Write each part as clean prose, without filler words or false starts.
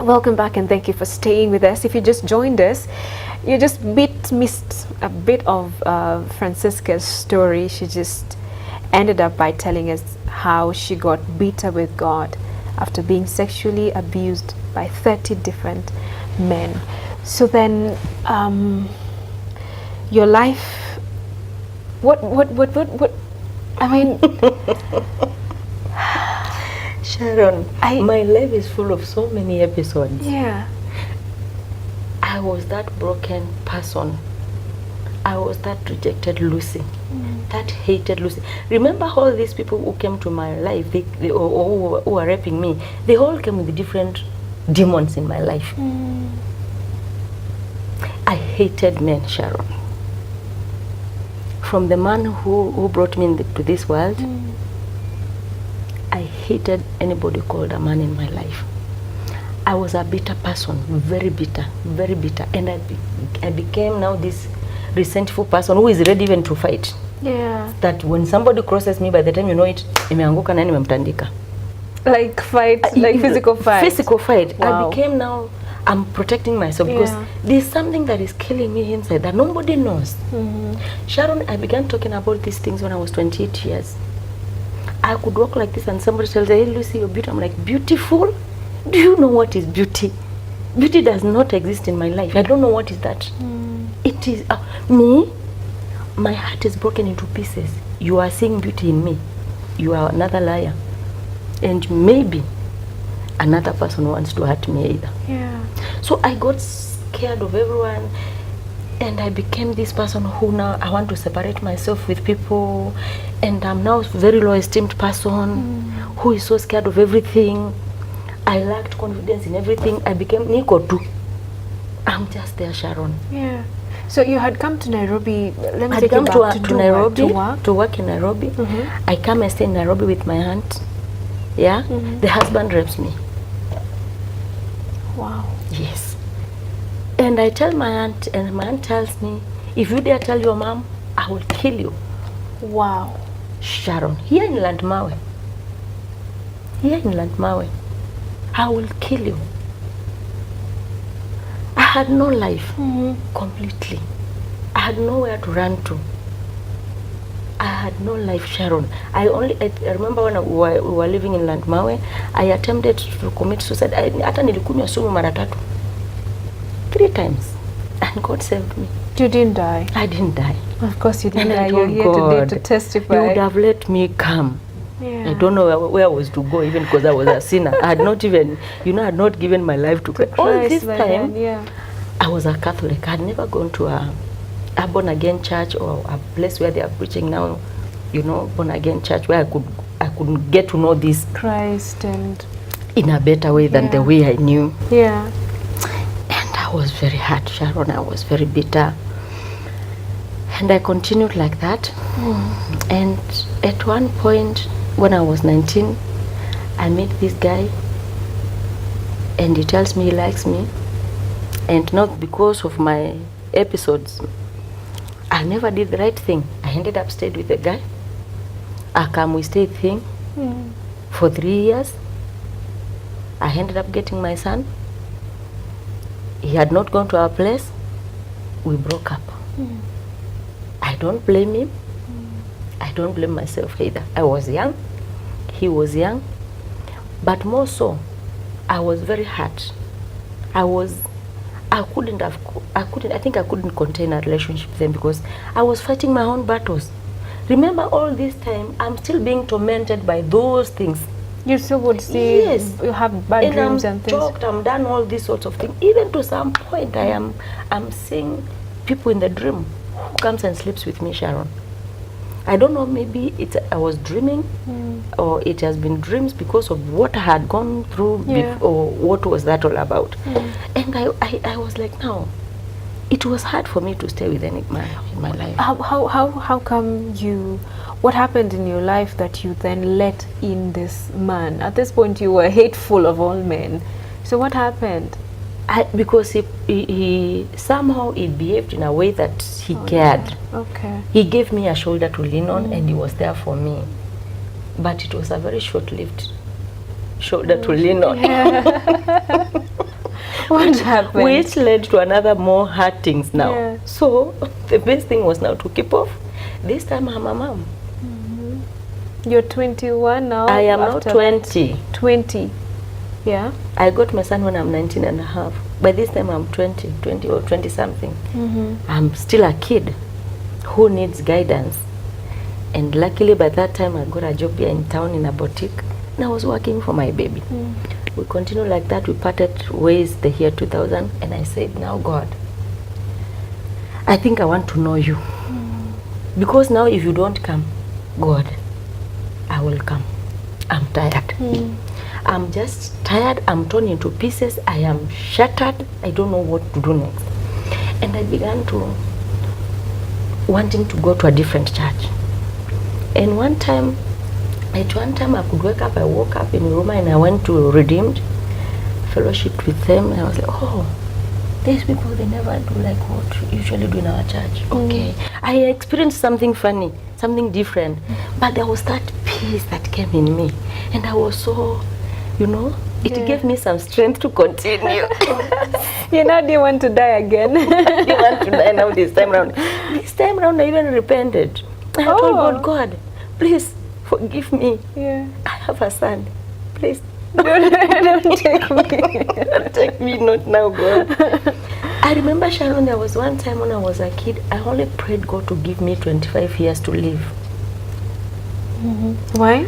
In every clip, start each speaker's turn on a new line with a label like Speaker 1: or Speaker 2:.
Speaker 1: Welcome back and thank you for staying with us. If you just joined us, you just missed a bit of Francisca's story. She just ended up by telling us how she got bitter with God after being sexually abused by 30 different men. So then, your life, what, I mean...
Speaker 2: Sharon, my life is full of so many episodes.
Speaker 1: Yeah.
Speaker 2: I was that broken person. I was that rejected Lucy, that hated Lucy. Remember all these people who came to my life, who are raping me, they all came with different demons in my life. I hated men, Sharon. From the man who brought me to this world, I hated anybody called a man in my life. I was a bitter person, very bitter, and I became now this resentful person who is ready even to fight.
Speaker 1: Yeah.
Speaker 2: That when somebody crosses me, by the time you know it, imeanguka na nimemtandika.
Speaker 1: Like fight, like physical fight.
Speaker 2: Physical fight.
Speaker 1: Wow.
Speaker 2: I became now, I'm protecting myself because there's something that is killing me inside that nobody knows. Sharon, I began talking about these things when I was 28 years. I could walk like this and somebody tells me, hey Lucy, you're beautiful. I'm like, beautiful? Do you know what is beauty? Beauty does not exist in my life. I don't know what is that. It is me. My heart is broken into pieces. You are seeing beauty in me. You are another liar. And maybe another person wants to hurt me either.
Speaker 1: Yeah.
Speaker 2: So I got scared of everyone. And I became this person who now I want to separate myself with people. And I'm now a very low esteemed person who is so scared of everything. I lacked confidence in everything. I became Nico too. I'm just there, Sharon.
Speaker 1: Yeah. So you had come to Nairobi. Let me
Speaker 2: I'd
Speaker 1: take
Speaker 2: come
Speaker 1: you back
Speaker 2: to Nairobi
Speaker 1: to work
Speaker 2: in Nairobi. I come and stay in Nairobi with my aunt. Yeah. The husband rapes me.
Speaker 1: Wow.
Speaker 2: Yes. And I tell my aunt, and my aunt tells me, if you dare tell your mom, I will kill you.
Speaker 1: Wow.
Speaker 2: Sharon, here in Landmawe. Here in Landmawe. I will kill you. I had no life completely. I had nowhere to run to. I had no life, Sharon. I remember when we were living in Landmawe, I attempted to commit suicide. Hata nilikunywa sumu mara 3 times. And God saved me.
Speaker 1: You didn't die?
Speaker 2: I didn't die.
Speaker 1: Of course you didn't die.
Speaker 2: You're
Speaker 1: here today to testify.
Speaker 2: You would have let me come.
Speaker 1: Yeah.
Speaker 2: I don't know where I was to go, even because I was a sinner. I had not even, I had not given my life to Christ. All this time, I was a Catholic. I had never gone to a born again church or a place where they are preaching now, born again church where I could get to know this
Speaker 1: Christ and
Speaker 2: in a better way than the way I knew.
Speaker 1: Yeah.
Speaker 2: And I was very hurt, Sharon. I was very bitter. And I continued like that. And at one point, when I was 19, I met this guy, and he tells me he likes me. And not because of my episodes. I never did the right thing. I ended up stayed with the guy. We stayed thing for 3 years. I ended up getting my son. He had not gone to our place. We broke up. I don't blame him. I don't blame myself either. I was young. He was young. But more so, I was very hurt. I think I couldn't contain a relationship then because I was fighting my own battles. Remember, all this time, I'm still being tormented by those things.
Speaker 1: You still would see, you have bad dreams and things.
Speaker 2: I'm done all these sorts of things. Even to some point, I'm seeing people in the dream who comes and sleeps with me, Sharon. I don't know, maybe I was dreaming or it has been dreams because of what I had gone through or what was that all about. And I was like, no, it was hard for me to stay with any man in my life.
Speaker 1: How come what happened in your life that you then let in this man? At this point you were hateful of all men. So what happened?
Speaker 2: Because he somehow behaved in a way that he cared.
Speaker 1: Okay.
Speaker 2: He gave me a shoulder to lean on and he was there for me. But it was a very short-lived shoulder to lean on.
Speaker 1: What happened?
Speaker 2: Which led to another more hurtings now.
Speaker 1: Yeah.
Speaker 2: So the best thing was now to keep off. This time I'm a mom.
Speaker 1: You're 21 now.
Speaker 2: I am now
Speaker 1: after
Speaker 2: 20.
Speaker 1: 20. Yeah.
Speaker 2: I got my son when I'm 19 and a half. By this time I'm 20 or 20 something. I'm still a kid who needs guidance. And luckily by that time I got a job here in town in a boutique. And I was working for my baby. We continued like that. We parted ways the year 2000. And I said, now God, I think I want to know you. Because now if you don't come, God, I will come. I'm tired. I'm just tired. I'm torn into pieces. I am shattered. I don't know what to do next. And I began to wanting to go to a different church. And one time I could wake up. I woke up in Roma and I went to Redeemed, fellowship with them. And I was like, oh, these people, they never do like what we usually do in our church. Okay. I experienced something funny, something different. But there was that peace that came in me. And I was so, you know, it gave me some strength to continue.
Speaker 1: You know, do you want to die again?
Speaker 2: You want to die now this time around. This time around I even repented. I told God, please forgive me.
Speaker 1: Yeah.
Speaker 2: I have a son. Please
Speaker 1: Don't take me.
Speaker 2: don't take me, not now, God. I remember, Sharon, there was one time when I was a kid, I only prayed God to give me 25 years to live.
Speaker 1: Why?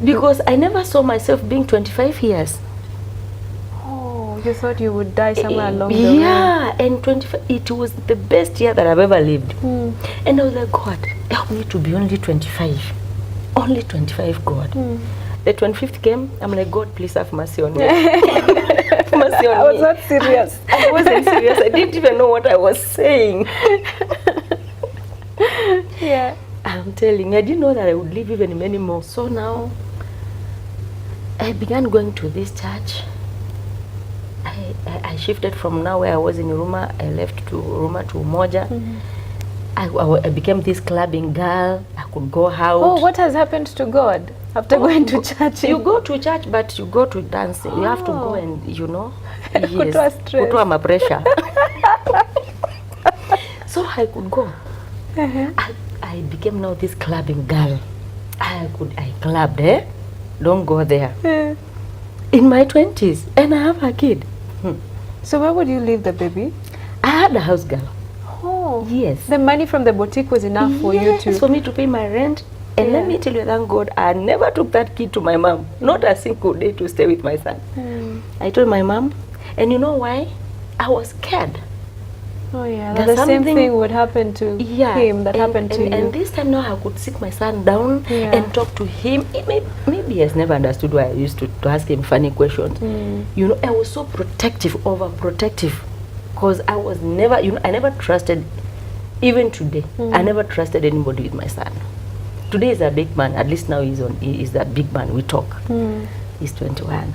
Speaker 2: Because I never saw myself being 25 years.
Speaker 1: Oh, you thought you would die somewhere along the way.
Speaker 2: Yeah, and 25, it was the best year that I've ever lived. And I was like, God, help me to be only 25. Only 25, God. The 25th came, I'm like, God, please have mercy on me. Have mercy on me.
Speaker 1: I was not serious.
Speaker 2: I wasn't serious. I didn't even know what I was saying.
Speaker 1: Yeah.
Speaker 2: I'm telling you, I didn't know that I would live even many more. So now, I began going to this church. I shifted from now where I was in Roma. I left to Roma to Umoja. I became this clubbing girl. I could go out.
Speaker 1: Oh, what has happened to God after going to church?
Speaker 2: You go to church, but you go to dancing. You have to go and, you know.
Speaker 1: Kutoa stress.
Speaker 2: Kutoa ma pressure. So I could go. I became now this clubbing girl. I clubbed, eh? Don't go there. In my 20s, and I have a kid.
Speaker 1: So where would you leave the baby?
Speaker 2: I had a house girl.
Speaker 1: Oh.
Speaker 2: Yes.
Speaker 1: The money from the boutique was enough for you to...
Speaker 2: for me to pay my rent. And let me tell you, thank God, I never took that kid to my mom. Not a single day to stay with my son. I told my mom, and you know why? I was scared.
Speaker 1: Oh yeah,
Speaker 2: There's
Speaker 1: the same
Speaker 2: something-
Speaker 1: thing would happen to him that happened to you.
Speaker 2: And this time now I could sit my son down and talk to him. Maybe he has never understood why I used to ask him funny questions. You know, I was so overprotective. Because I was never, you know, I never trusted, even today, I never trusted anybody with my son. Today is a big man, at least now he's that big man, we talk. He's 21.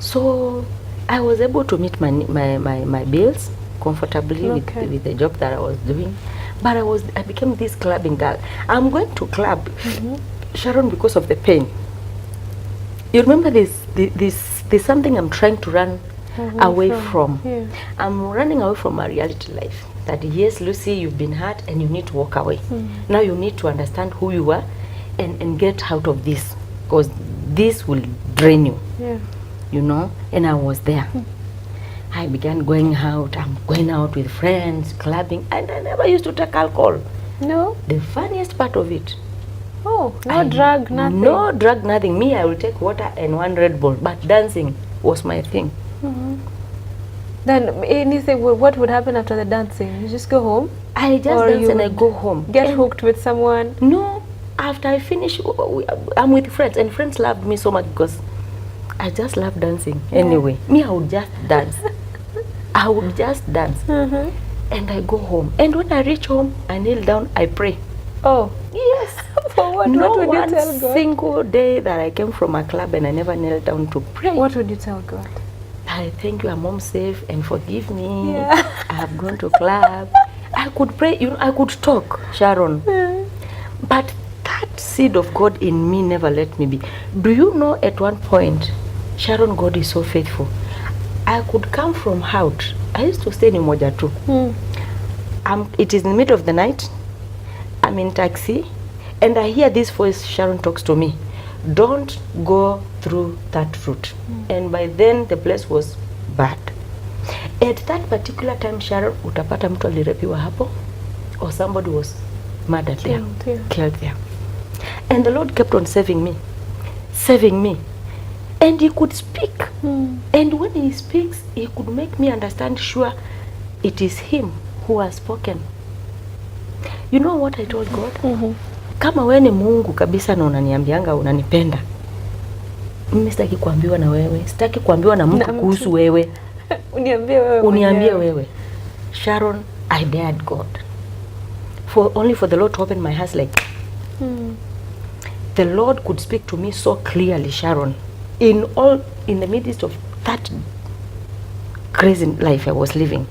Speaker 2: So I was able to meet my bills comfortably with the job that I was doing. But I became this clubbing girl. I'm going to club, Sharon, because of the pain. You remember there's something I'm trying to run away from. I'm running away from my reality life. That yes, Lucy, you've been hurt and you need to walk away. Now you need to understand who you are and get out of this, because this will drain you. You know, and I was there. I began going out. I'm going out with friends, clubbing, and I never used to take alcohol.
Speaker 1: No?
Speaker 2: The funniest part of it.
Speaker 1: Oh, no drug, nothing?
Speaker 2: No drug, nothing. Me, I will take water and one Red Bull, but dancing was my thing.
Speaker 1: Then anything, what would happen after the dancing? You just go home?
Speaker 2: I just dance and I go home.
Speaker 1: Get hooked with someone?
Speaker 2: No, after I finish, I'm with friends, and friends loved me so much because I just love dancing. Anyway, me, I would just dance. I would just dance. And I go home. And when I reach home, I kneel down, I pray.
Speaker 1: Oh.
Speaker 2: Yes.
Speaker 1: For what?
Speaker 2: No
Speaker 1: What would you tell
Speaker 2: one
Speaker 1: God?
Speaker 2: single day that I came from a club and I never knelt down to pray.
Speaker 1: What would you tell God?
Speaker 2: I thank you, I'm home safe, and forgive me.
Speaker 1: Yeah.
Speaker 2: I have gone to club. I could pray, you know, I could talk, Sharon. But that seed of God in me never let me be. Do you know at one point, Sharon, God is so faithful. I could come from out. I used to stay in Moja too. It is in the middle of the night. I'm in taxi, and I hear this voice. Sharon talks to me. Don't go through that route. And by then the place was bad. At that particular time, Sharon, utapata mtu alirepiwa hapo, or somebody was murdered there, killed there. And the Lord kept on saving me. And he could speak. And when he speaks, he could make me understand, sure, it is him who has spoken. You know what I told God? Kama wewe ni Mungu kabisa na unaniambianga unanipenda, mimi sitaki kuambiwa na wewe, sitaki kuambiwa na mtu kuhusu wewe. Uniambie wewe. Sharon, I dared God. Only for the Lord to open my heart like the Lord could speak to me so clearly, Sharon. In the midst of that crazy life I was living,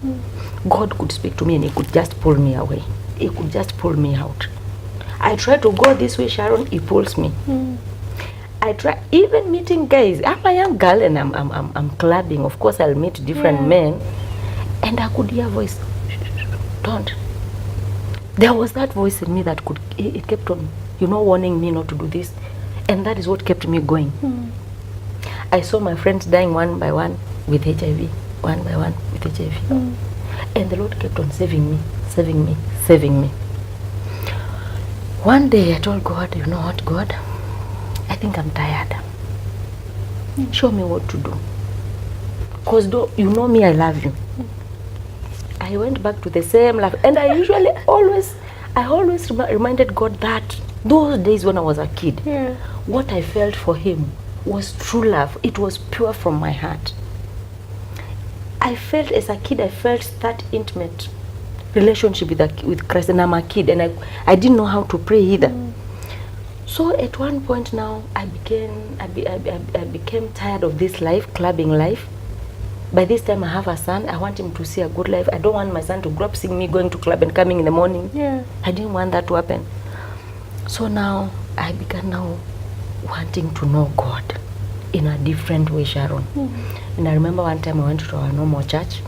Speaker 2: God could speak to me and he could just pull me away. He could just pull me out. I try to go this way, Sharon, he pulls me. I try even meeting guys. I'm a young girl and I'm clubbing. Of course, I'll meet different men, and I could hear a voice. Don't. There was that voice in me that it kept on, warning me not to do this, and that is what kept me going. I saw my friends dying one by one with HIV, one by one with HIV, and the Lord kept on saving me. One day I told God, you know what, God, I think I'm tired. Show me what to do. Because you know me, I love you. I went back to the same life. And I always reminded God that those days when I was a kid, what I felt for him was true love. It was pure from my heart. I felt as a kid, I felt that intimate relationship with Christ, and I'm a kid, and I didn't know how to pray either. So at one point now, I became tired of this life, clubbing life. By this time, I have a son. I want him to see a good life. I don't want my son to grow up seeing me going to club and coming in the morning. I didn't want that to happen. So now, I began now wanting to know God in a different way, Sharon. And I remember one time I went to our normal church.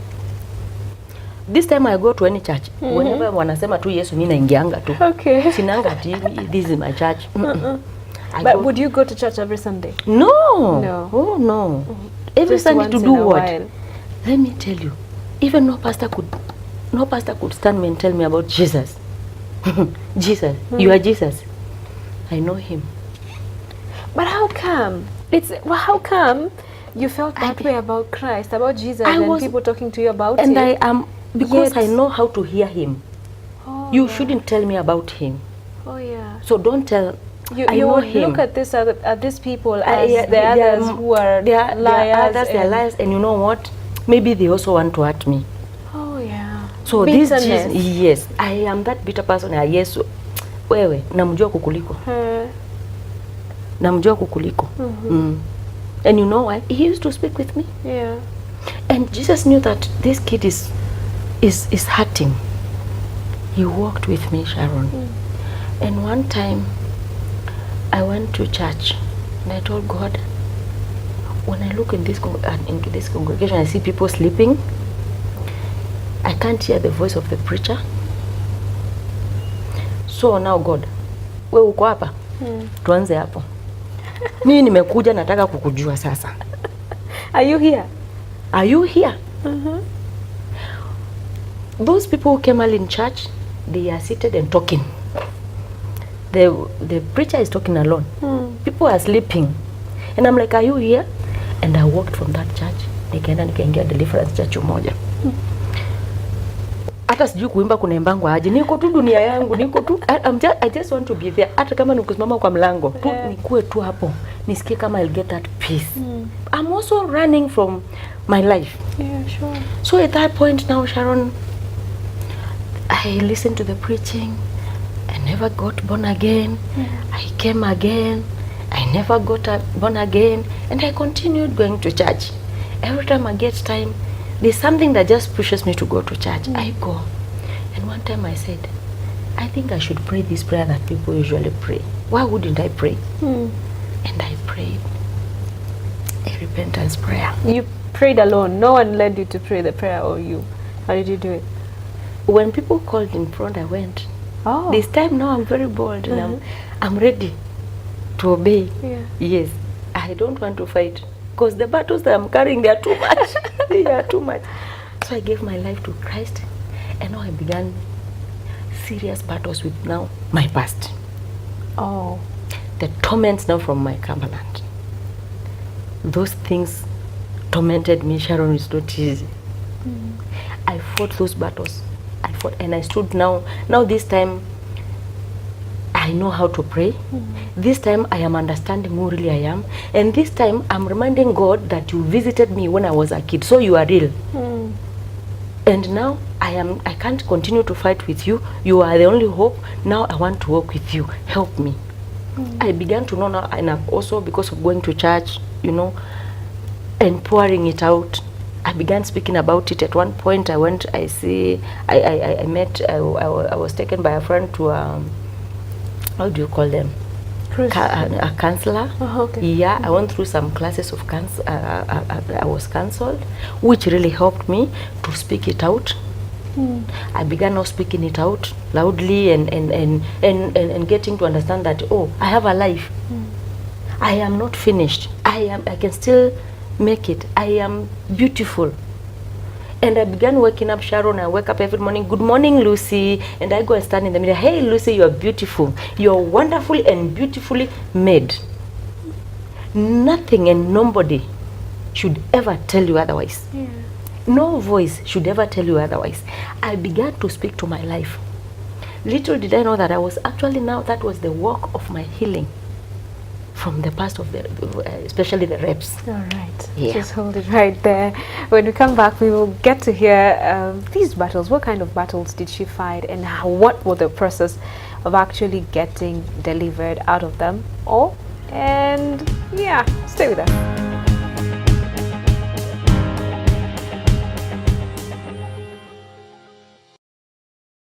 Speaker 2: This time I go to any church. Whenever wanasema tu Yesu mimi naingianga tu.
Speaker 1: Okay.
Speaker 2: Sinanga ati this is my church.
Speaker 1: But would you go to church every Sunday?
Speaker 2: No. Oh no. Every
Speaker 1: Just
Speaker 2: Sunday to
Speaker 1: once
Speaker 2: do
Speaker 1: in a
Speaker 2: what?
Speaker 1: while.
Speaker 2: Let me tell you. Even no pastor could stand me and tell me about Jesus. Jesus. You are Jesus. I know him.
Speaker 1: But how come? How come you felt that way about Christ, about Jesus, and people talking to you about
Speaker 2: and
Speaker 1: it?
Speaker 2: I am, because I know how to hear him. You shouldn't tell me about him.
Speaker 1: Oh yeah.
Speaker 2: So don't tell. I know him.
Speaker 1: Look at these people as the others who are liars.
Speaker 2: They are liars, and you know what? Maybe they also want to hurt me.
Speaker 1: Oh yeah.
Speaker 2: So this Jesus, yes, I am that bitter person. Yes, wewe namjua kukuliko. Namjua kukuliko. And you know why? He used to speak with me.
Speaker 1: Yeah.
Speaker 2: And Jesus knew that this kid is hurting. He walked with me, Sharon. And one time, I went to church, and I told God, when I look into this congregation, I see people sleeping. I can't hear the voice of the preacher. So now God, wewe uko hapa? Tuanze hapo. Mimi nimekuja nataka kukujua sasa.
Speaker 1: Are you here?
Speaker 2: Are you here? Those people who came early in church, they are seated and talking. The preacher is talking alone. People are sleeping. And I'm like, are you here? And I walked from that church. Nikaingia deliverance church moja. Hata sijui kuimba kunaimbangu aje. Niko tu dunia yangu, niko tu. I just want to be there. Hata kama nikusimama kwa mlango, tu nikuwe tu hapo. Nisikie kama I'll get that peace. I'm also running from my life.
Speaker 1: Yeah, sure.
Speaker 2: So at that point now, Sharon, I listened to the preaching. I never got born again. I came again. I never got born again. And I continued going to church. Every time I get time, there's something that just pushes me to go to church. I go. And one time I said, I think I should pray this prayer that people usually pray. Why wouldn't I pray? And I prayed a repentance prayer.
Speaker 1: You prayed alone. No one led you to pray the prayer, or you? How did you do it?
Speaker 2: When people called in front, I went.
Speaker 1: Oh.
Speaker 2: This time now I'm very bold and I'm ready to obey.
Speaker 1: Yeah.
Speaker 2: Yes. I don't want to fight because the battles that I'm carrying, they are too much. They are too much. So I gave my life to Christ, and now I began serious battles with now my past.
Speaker 1: Oh.
Speaker 2: The torments now from my covenant. Those things tormented me. Sharon, is not easy. I fought those battles. I fought and I stood now. Now this time I know how to pray. This time I am understanding who really I am. And this time I'm reminding God that you visited me when I was a kid. So you are real. And now I can't continue to fight with you. You are the only hope. Now I want to walk with you. Help me. I began to know now, and also because of going to church, you know, and pouring it out. I began speaking about it. At one point I went, I was taken by a friend to, how do you call them? A counselor.
Speaker 1: Okay.
Speaker 2: Yeah, I went through some classes of I was counseled, which really helped me to speak it out. I began now speaking it out loudly and getting to understand that, oh, I have a life. I am not finished. I can still make it. I am beautiful. And I began waking up, Sharon. I wake up every morning, good morning, Lucy. And I go and stand in the mirror. Hey, Lucy, you are beautiful. You are wonderful and beautifully made. Nothing and nobody should ever tell you otherwise.
Speaker 1: Yeah.
Speaker 2: No voice should ever tell you otherwise. I began to speak to my life. Little did I know that I was actually now, that was the work of my healing from the past of the, especially the reps.
Speaker 1: All right.
Speaker 2: Yeah.
Speaker 1: Just hold it right there. When we come back, we will get to hear these battles. What kind of battles did she fight, and what was the process of actually getting delivered out of them all? And yeah, stay with us.